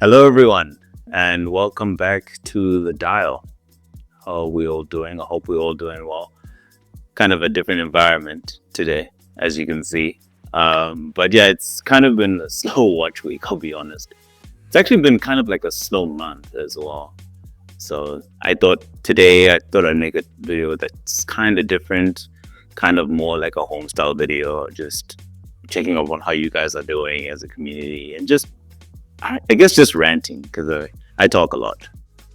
Hello, everyone, and welcome back to the dial. How are we all doing? I hope we're all doing well. Kind of a different environment today, as you can see. But yeah, it's kind of been a slow watch week, I'll be honest. It's actually been kind of like a slow month as well. So I thought I'd make a video that's kind of different, kind of more like a home style video, just checking up on how you guys are doing as a community and just I guess just ranting because I talk a lot.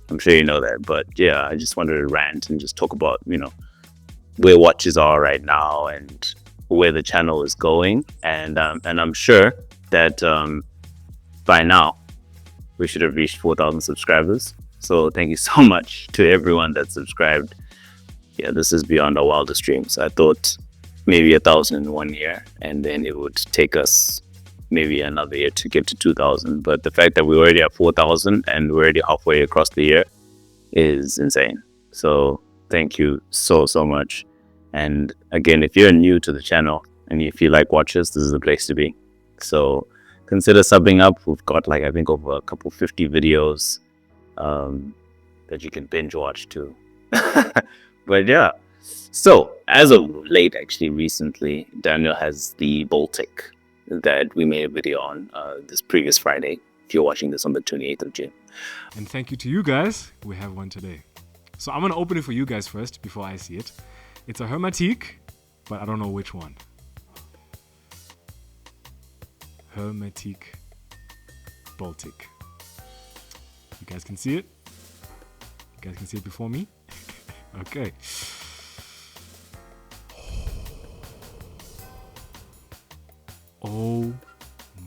I'm sure you know that, but yeah, I just wanted to rant and just talk about where watches are right now and where the channel is going, and I'm sure that by now we should have reached 4,000 subscribers. So thank you so much to everyone that subscribed. Yeah, this is beyond our wildest dreams. I thought maybe 1,000 in 1 year, and then it would take us maybe another year to get to 2,000. But the fact that we're already at 4,000 and we're already halfway across the year is insane. So thank you so much. And again, if you're new to the channel and if you like watches, this is the place to be. So consider subbing up. We've got like I think over a couple 50 videos that you can binge watch too. But yeah. So as of late, actually recently, Daniel has the Baltic that we made a video on this previous Friday. If you're watching this on the 28th of June. And thank you to you guys. We have one today. So I'm going to open it for you guys first before I see it. It's a Hermetique, but I don't know which one. Hermetique Baltic. You guys can see it? You guys can see it before me? Okay. Oh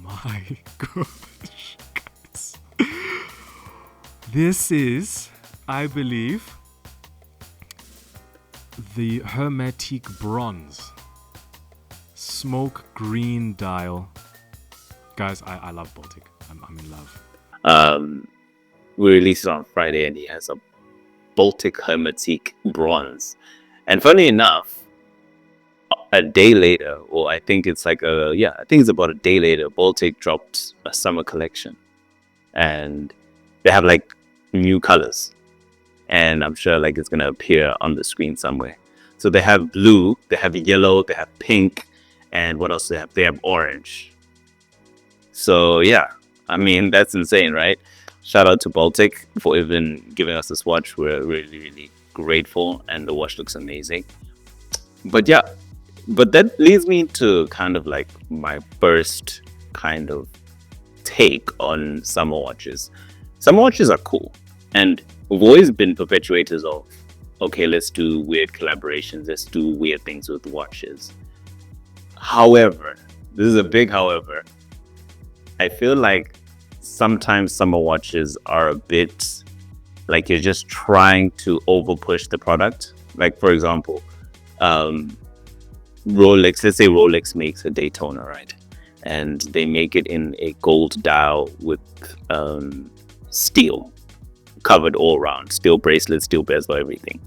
my gosh, guys. This is, I believe, the Hermetique Bronze. Smoke green dial. Guys, I love Baltic. I'm in love. We released it on Friday and he has a Baltic Hermetique Bronze. And funny enough, a day later, or I think it's like I think it's about a day later, Baltic dropped a summer collection. And they have like new colors. And I'm sure like it's gonna appear on the screen somewhere. So they have blue, they have yellow, they have pink, and what else do they have? They have orange. So yeah, I mean that's insane, right? Shout out to Baltic for even giving us this watch. We're really grateful, and the watch looks amazing. But yeah, but that leads me to kind of like my first kind of take on summer watches. Summer watches are cool, and we've always been perpetuators of, okay, let's do weird collaborations, let's do weird things with watches. However, this is a big however, I feel like sometimes summer watches are a bit like you're just trying to over push the product. Like for example, Rolex, let's say Rolex makes a Daytona, right? And they make it in a gold dial with steel covered all around, steel bracelet, steel bezel, everything.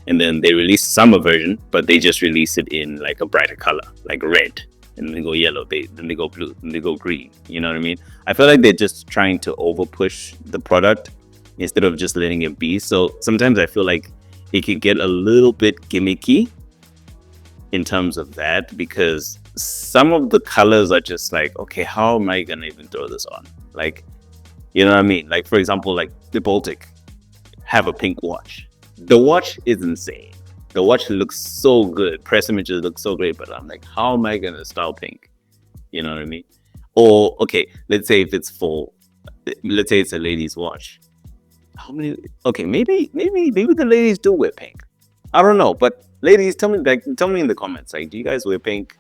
And then they release summer version, but they just release it in like a brighter color, like red. And then they go yellow, then they go blue, then they go green. You know what I mean? I feel like they're just trying to over push the product instead of just letting it be. So sometimes I feel like it could get a little bit gimmicky in terms of that, because some of the colors are just like, okay, how am I gonna even throw this on? Like, you know what I mean? Like for example, like the Baltic have a pink watch. The watch is insane. The watch looks so good. Press images look so great, but I'm like, how am I gonna style pink? You know what I mean? Or okay, let's say if it's let's say it's a lady's watch. How many? Okay, maybe the ladies do wear pink. I don't know, but ladies, tell me in the comments. Like, do you guys wear pink?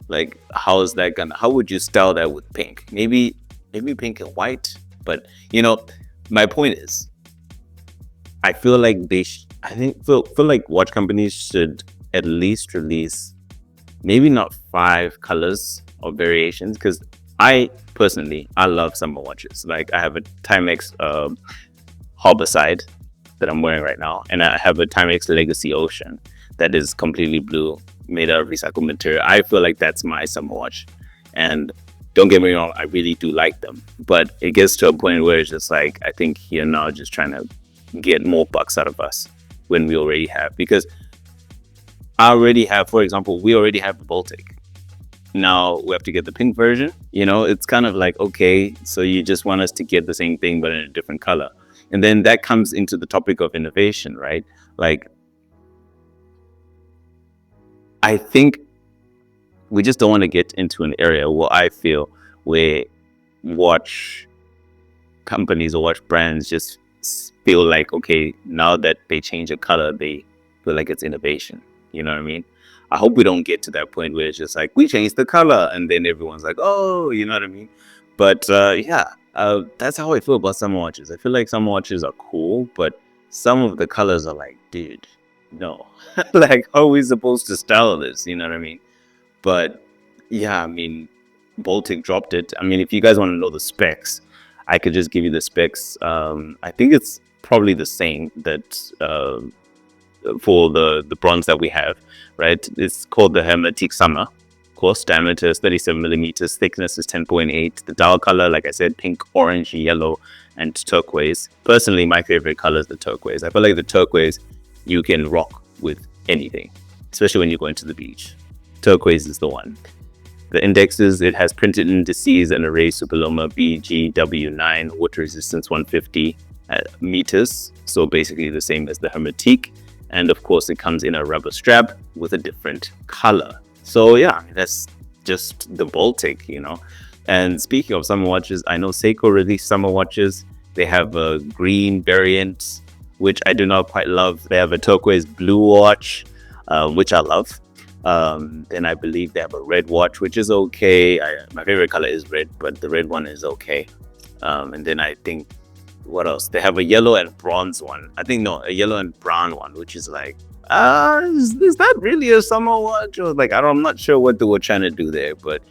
Like, how would you style that with pink? Maybe pink and white. But my point is, I feel like feel like watch companies should at least release maybe not 5 colors or variations, because I personally love summer watches. Like I have a Timex Harborside that I'm wearing right now, and I have a Timex Legacy Ocean that is completely blue, made out of recycled material. I feel like that's my summer watch, and Don't get me wrong, I really do like them, but it gets to a point where it's just like, I think you're now just trying to get more bucks out of us when we already have. Because I already have, for example, we already have the Baltic. Now we have to get the pink version. It's kind of like, okay, so you just want us to get the same thing but in a different color. And then that comes into the topic of innovation, right? Like, I think we just don't want to get into an area where I feel where watch companies or watch brands just feel like, okay, now that they change a color, they feel like it's innovation. You know what I mean? I hope we don't get to that point where it's just like, we changed the color and then everyone's like, oh, you know what I mean? But that's how I feel about summer watches. I feel like summer watches are cool, but some of the colors are like, dude, no. Like, how are we supposed to style this? You know what I mean? But yeah, I mean, Baltic dropped it. I mean, if you guys want to know the specs, I could just give you the specs. I think it's probably the same that for the bronze that we have, right? It's called the Hermetic Summer. Of course, diameter is 37 millimeters, thickness is 10.8. The dial color, like I said, pink, orange, yellow, and turquoise. Personally, my favorite color is the turquoise. I feel like the turquoise you can rock with anything, especially when you go into the beach. Turquoise is the one. The indexes, it has printed indices and array superloma BGW9, water resistance 150 meters. So basically the same as the Hermetique. And of course, it comes in a rubber strap with a different color. So yeah, that's just the Baltic, And speaking of summer watches, I know Seiko released summer watches. They have a green variant, which I do not quite love. They have a turquoise blue watch, which I love. Then I believe they have a red watch, which is okay. My favorite color is red, but the red one is okay. And then I think, what else? They have a yellow and bronze one. I think, no, a yellow and brown one, which is like, is that really a summer watch? Or like, I'm not sure what they were trying to do there, but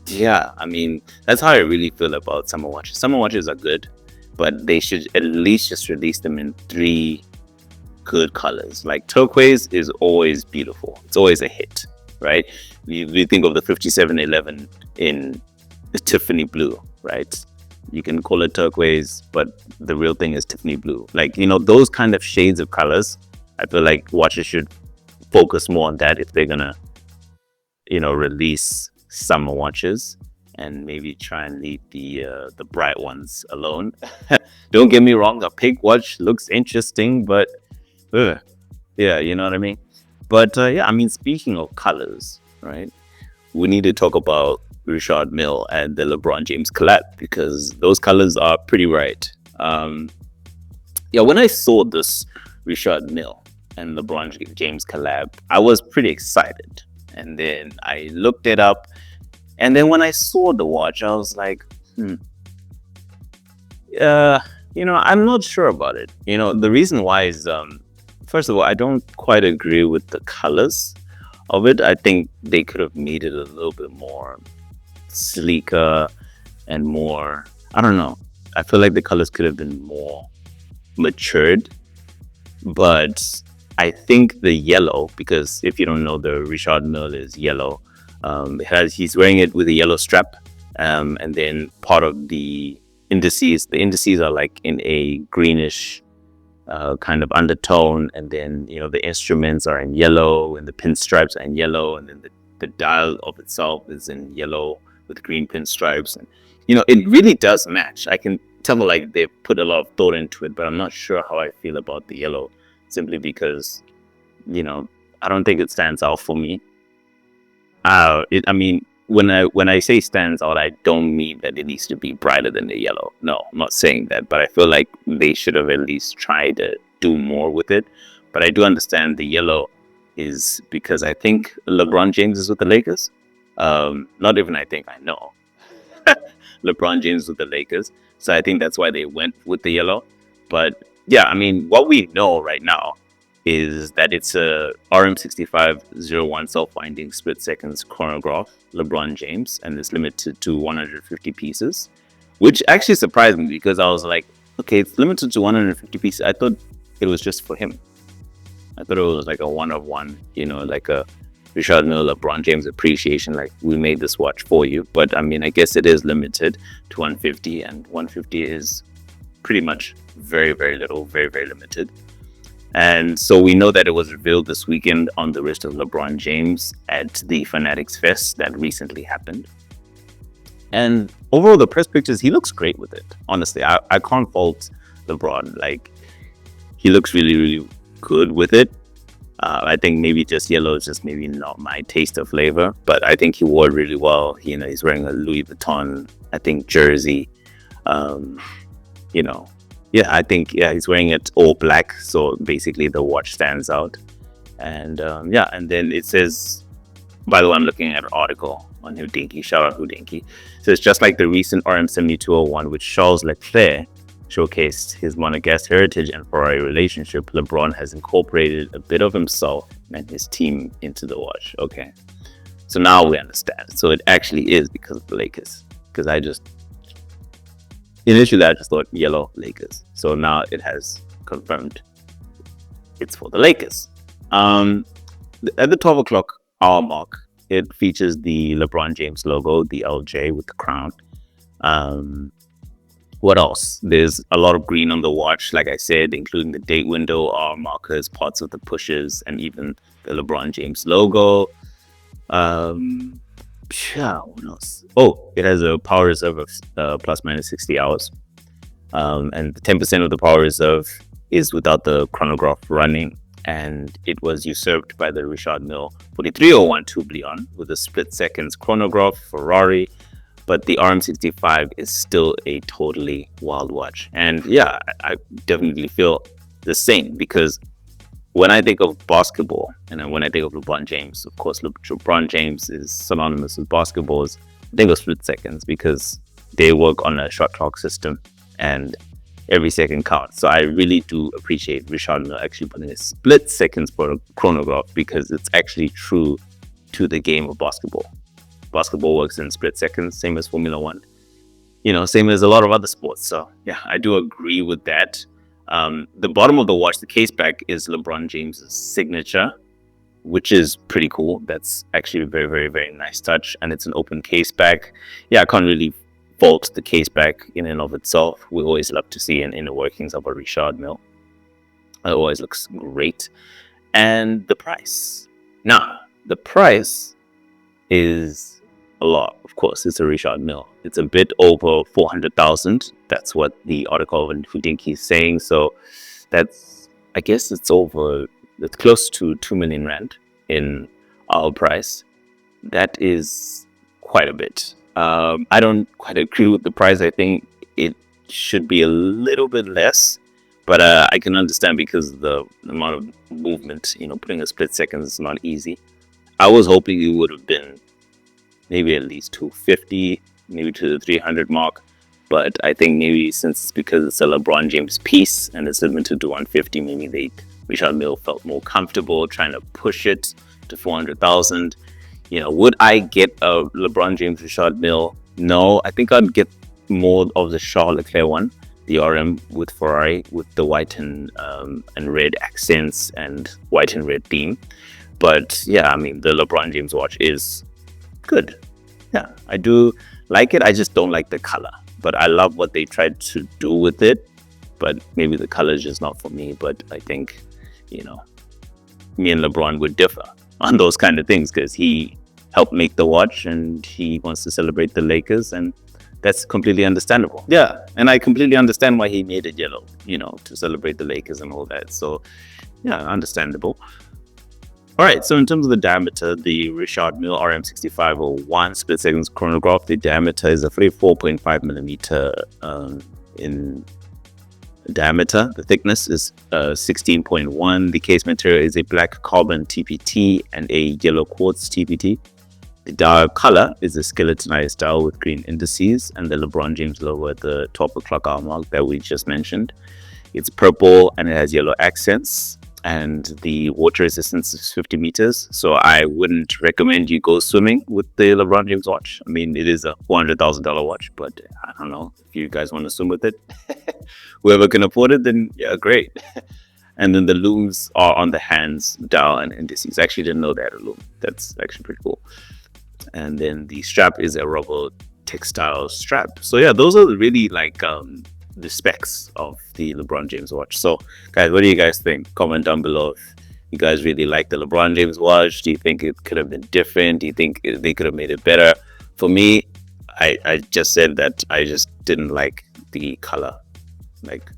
yeah, I mean, that's how I really feel about summer watches. Summer watches are good, but they should at least just release them in 3 good colors. Like turquoise is always beautiful. It's always a hit, right? We think of the 5711 in Tiffany blue, right? You can call it turquoise, but the real thing is Tiffany blue. Like, those kind of shades of colors, I feel like watches should focus more on that if they're gonna, release summer watches, and maybe try and leave the bright ones alone. Don't get me wrong, a pink watch looks interesting, but yeah, you know what I mean? But yeah, I mean, speaking of colors, right? We need to talk about Richard Mille and the LeBron James collab, because those colors are pretty right. Yeah, when I saw this Richard Mille and LeBron James collab, I was pretty excited. And then I looked it up. And then when I saw the watch, I was like, I'm not sure about it. The reason why is, first of all, I don't quite agree with the colors of it. I think they could have made it a little bit more sleeker and more, I don't know. I feel like the colors could have been more matured. But I think the yellow, because if you don't know, the Richard Mille is yellow. He's wearing it with a yellow strap. And then part of the indices are like in a greenish kind of undertone, and then the instruments are in yellow and the pinstripes are in yellow, and then the dial of itself is in yellow with green pinstripes, and it really does match. I can tell like they put a lot of thought into it, but I'm not sure how I feel about the yellow, simply because I don't think it stands out for me. I mean, when I say stands out, I don't mean that it needs to be brighter than the yellow. No, I'm not saying that, but I feel like they should have at least tried to do more with it. But I do understand the yellow is because I think LeBron James is with the Lakers. Not even I think, I know. LeBron James with the Lakers. So I think that's why they went with the yellow. But yeah, I mean, what we know right now is that it's a RM6501 self-winding split seconds chronograph, LeBron James, and it's limited to 150 pieces, which actually surprised me, because I was like, okay, it's limited to 150 pieces. I thought it was just for him. I thought it was like a one of one, like a Richard Mille, LeBron James appreciation. Like, we made this watch for you, but I mean, I guess it is limited to 150, and 150 is pretty much very, very little, very, very limited. And so we know that it was revealed this weekend on the wrist of LeBron James at the Fanatics Fest that recently happened. And overall, the press pictures, he looks great with it. Honestly, I can't fault LeBron. Like, he looks really, really good with it. I think maybe just yellow is just maybe not my taste of flavor, but I think he wore it really well. You know, he's wearing a Louis Vuitton, I think, jersey. Um, you know, yeah, I think, yeah, he's wearing it all black. So basically the watch stands out. And yeah, and then it says, by the way, I'm looking at an article on Houdinki. Shout out Houdinki. So it's just like the recent RM7201, which Charles Leclerc showcased his Monegasque heritage and Ferrari relationship. LeBron has incorporated a bit of himself and his team into the watch. Okay, so now we understand. So it actually is because of the Lakers. Because initially I just thought yellow Lakers. So now it has confirmed it's for the Lakers. At the 12 o'clock hour mark, it features the LeBron James logo, the LJ with the crown. What else? There's a lot of green on the watch, like I said, including the date window, hour markers, parts of the pushes, and even the LeBron James logo. Yeah, what else? Oh, it has a power reserve of plus minus 60 hours. And 10% of the power reserve is without the chronograph running. And it was usurped by the Richard Mille 4301 Tourbillon with a split seconds chronograph Ferrari. But the RM65 is still a totally wild watch. And yeah, I definitely feel the same, because when I think of basketball and when I think of LeBron James, of course, LeBron James is synonymous with basketballs. I think of split seconds because they work on a shot clock system and every second counts. So I really do appreciate Richard Mille actually putting a split seconds for a chronograph, because it's actually true to the game of basketball. Basketball works in split seconds, same as Formula One, same as a lot of other sports. So yeah, I do agree with that. The bottom of the watch, the case back, is LeBron James's signature, which is pretty cool. That's actually a very, very, very nice touch. And it's an open case back. Yeah, I can't really fault the case back in and of itself. We always love to see in the workings of a Richard Mille. It always looks great. And the price. Now, the price is a lot. Of course, it's a Richard Mille. It's a bit over 400,000. That's what the article of Houdinki is saying. So that's, I guess it's close to 2 million rand in our price. That is quite a bit. I don't quite agree with the price. I think it should be a little bit less, but I can understand, because the amount of movement, putting a split second is not easy. I was hoping it would have been maybe at least 250, maybe to the 300 mark. But I think maybe since it's because it's a LeBron James piece and it's limited to 150, maybe Richard Mille felt more comfortable trying to push it to 400,000. Would I get a LeBron James Richard Mille? No, I think I'd get more of the Charles Leclerc one, the RM with Ferrari, with the white and red accents and white and red theme. But yeah, I mean, the LeBron James watch is good. Yeah, I do like it. I just don't like the color. But I love what they tried to do with it. But maybe the color is just not for me. But I think, me and LeBron would differ on those kind of things, because he helped make the watch and he wants to celebrate the Lakers. And that's completely understandable. Yeah, and I completely understand why he made it yellow, to celebrate the Lakers and all that. So, yeah, understandable. All right, so in terms of the diameter, the Richard Mille RM6501 split seconds chronograph, the diameter is a 34.5 millimeter in diameter. The thickness is 16.1. The case material is a black carbon TPT and a yellow quartz TPT. The dial color is a skeletonized dial with green indices and the LeBron James logo at the 12 o'clock hour mark that we just mentioned. It's purple and it has yellow accents. And the water resistance is 50 meters. So I wouldn't recommend you go swimming with the LeBron James watch. I mean, it is a $400,000 watch, but I don't know if you guys want to swim with it. Whoever can afford it, then yeah, great. And then the looms are on the hands, dial, and indices. I actually didn't know they had a loom. That's actually pretty cool. And then the strap is a rubber textile strap. So yeah, those are really like the specs of the LeBron James watch. So guys, what do you guys think? Comment down below if you guys really like the LeBron James watch. Do you think it could have been different? Do you think they could have made it better? For me, I just said that I just didn't like the color. Like,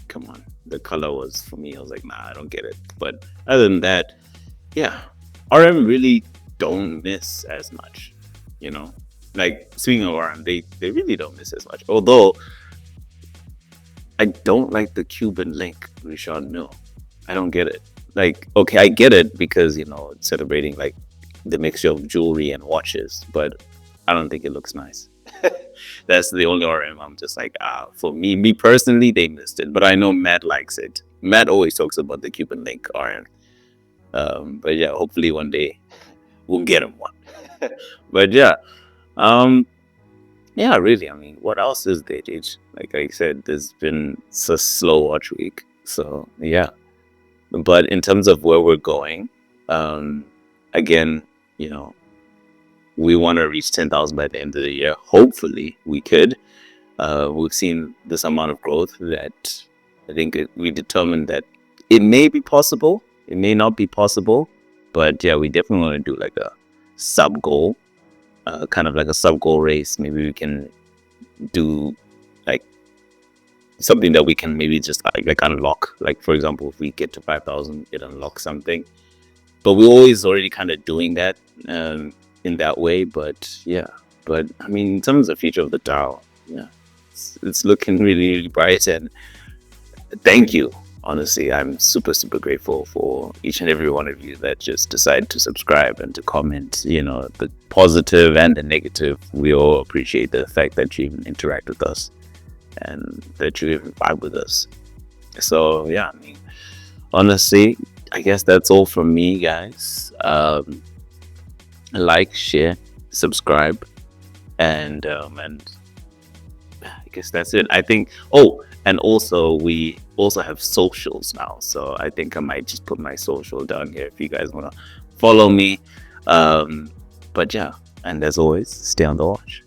come on, the color was, for me, I was like, nah, I don't get it. But other than that, yeah, RM really don't miss as much, you know. Like, speaking of RM, they really don't miss as much. Although I don't like the Cuban link, Rishon. No, I don't get it. Like, okay, I get it because it's celebrating like the mixture of jewelry and watches, but I don't think it looks nice. That's the only RM. I'm just like, for me personally, they missed it. But I know Matt likes it. Matt always talks about the Cuban link RM. But yeah, hopefully one day we'll get him one. But yeah, um, yeah, really. I mean, what else is there, dude? Like I said, there's been a slow watch week. So yeah. But in terms of where we're going, um, again, you know, we want to reach 10,000 by the end of the year. Hopefully, we could. We've seen this amount of growth that I think we determined that it may be possible. It may not be possible. But yeah, we definitely want to do like a sub goal, kind of like a sub goal race. Maybe we can do like something that we can maybe just like unlock. Like, for example, if we get to 5,000, it unlocks something. But we're always already kind of doing that in that way. But yeah, but I mean, in terms of the future of the DAO, yeah, it's looking really, really bright. And thank you. Honestly, I'm super, super grateful for each and every one of you that just decide to subscribe and to comment. The positive and the negative. We all appreciate the fact that you even interact with us and that you even vibe with us. So yeah, I mean, honestly, I guess that's all from me, guys. Like, share, subscribe, and I guess that's it. I think. Oh, and also we also have socials now, so I think I might just put my social down here if you guys want to follow me. But yeah, and as always, stay on the watch.